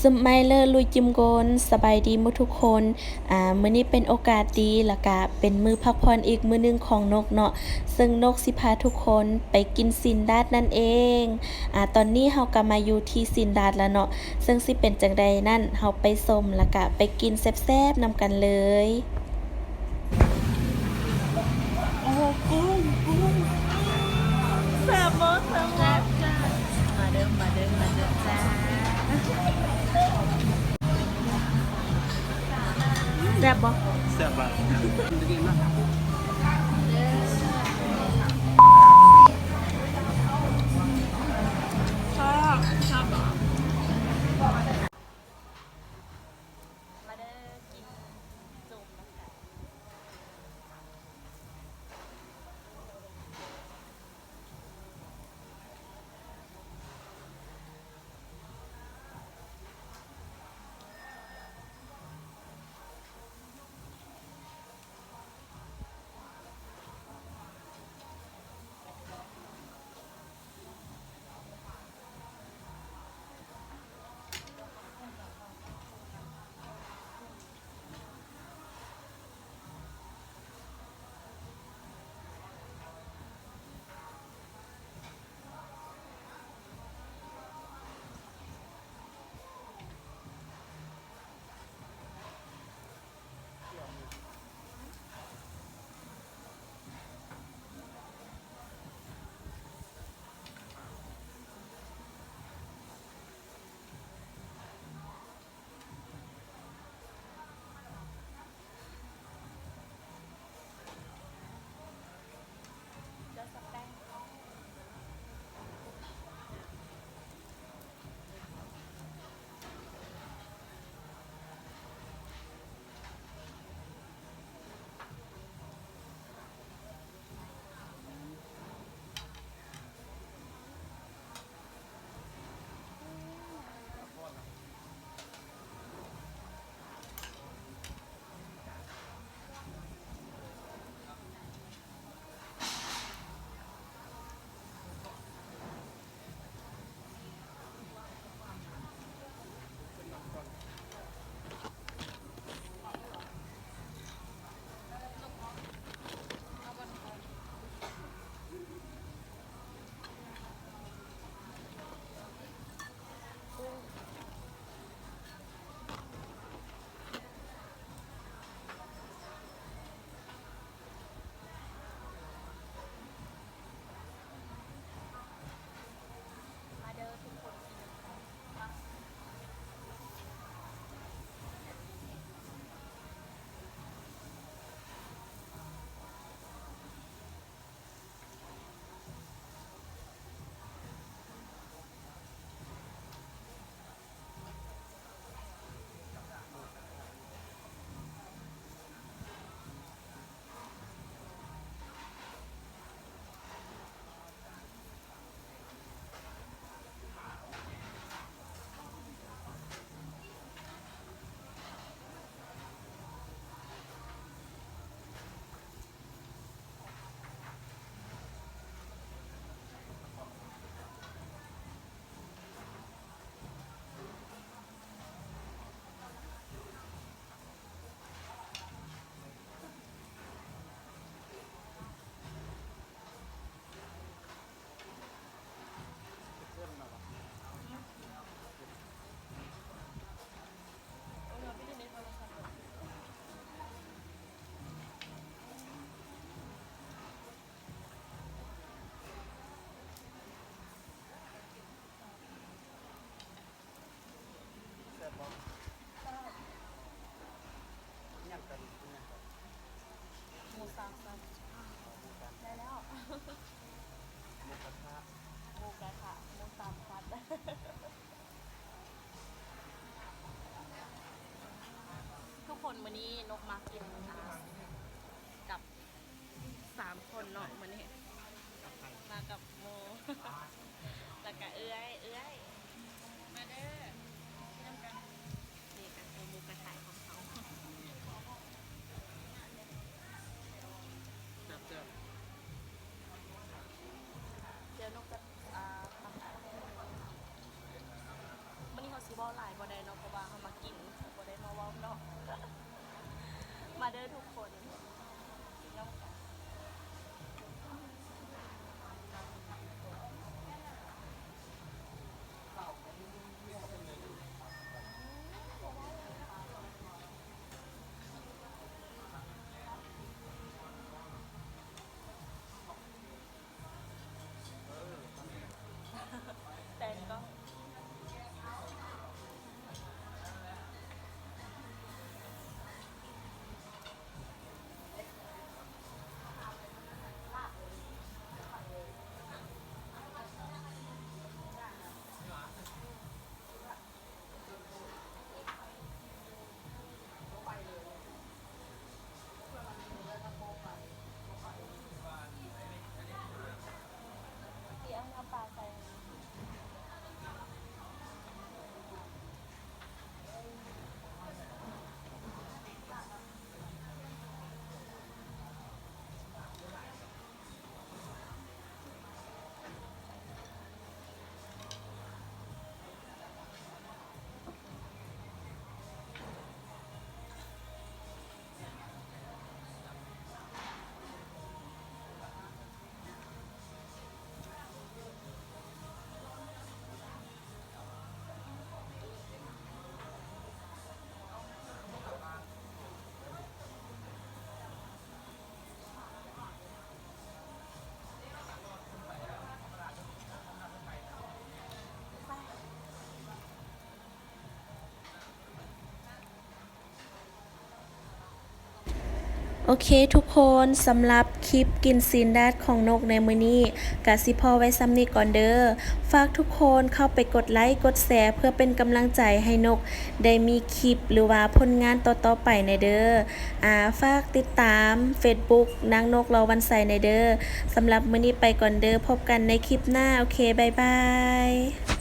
สมัยเลอลุยจิมโกนสบายดีหมดทุกคนมื้อนี้เป็นโอกาสดีแล้วก็เป็นมื้อพักผ่อนอีกมื้อหนึงของนกเนาะซึ่งนกสิพาทุกคนไปกินซินดาดนั่นเองตอนนี้เฮาก็มาอยู่ที่ซินดาดแล้วเนาะซึ่งสิเป็นจังใดนั่นเฮาไปชมแล้วก็ไปกินแซ่บๆนำกันเลยโอ้กุ้งแซ่บบ่แซ่บจ้ามาเด้อจ้าแซ่บบ่ แซ่บมากดีมากชอบเหรอมาเด้อกินจุ่มนะคะมาเด้อทุกคนกินนะคะหมูสามชั้นได้แล้วหมูกระทะหมูสามชั้นทุกคนวันนี้นกมากินกับ3 คนเนาะวันนี้มากับโมแล้วก็เอื้อยมาเด้อที่น้ำกันนี่กันคือหมูกระทะของเขาแซ่บแซ่บเดี๋ยวนกจะวันนี้เขาสิ ว้าหลายบ่ได้เนาะเพราะว่าเฮามากินบ่ได้มาเว้าเนาะ มาเด้อทุกคนกินน้ำกัน แต่ก็เสียงน้ำปลาใส่ โอเคทุกคนสำหรับคลิปกินซีนดาดของนกในมื้อนี้กะสิพอไว้ซ้ำนี้ก่อนเด้อฝากทุกคนเข้าไปกดไลค์กดแชร์เพื่อเป็นกำลังใจให้นกได้มีคลิปหรือว่าผลงานต่อๆไปในเด้อฝากติดตาม Facebook นางนกเราวันใสในเด้อสำหรับมื้อนี้ไปก่อนเด้อพบกันในคลิปหน้าโอเคบ๊ายบาย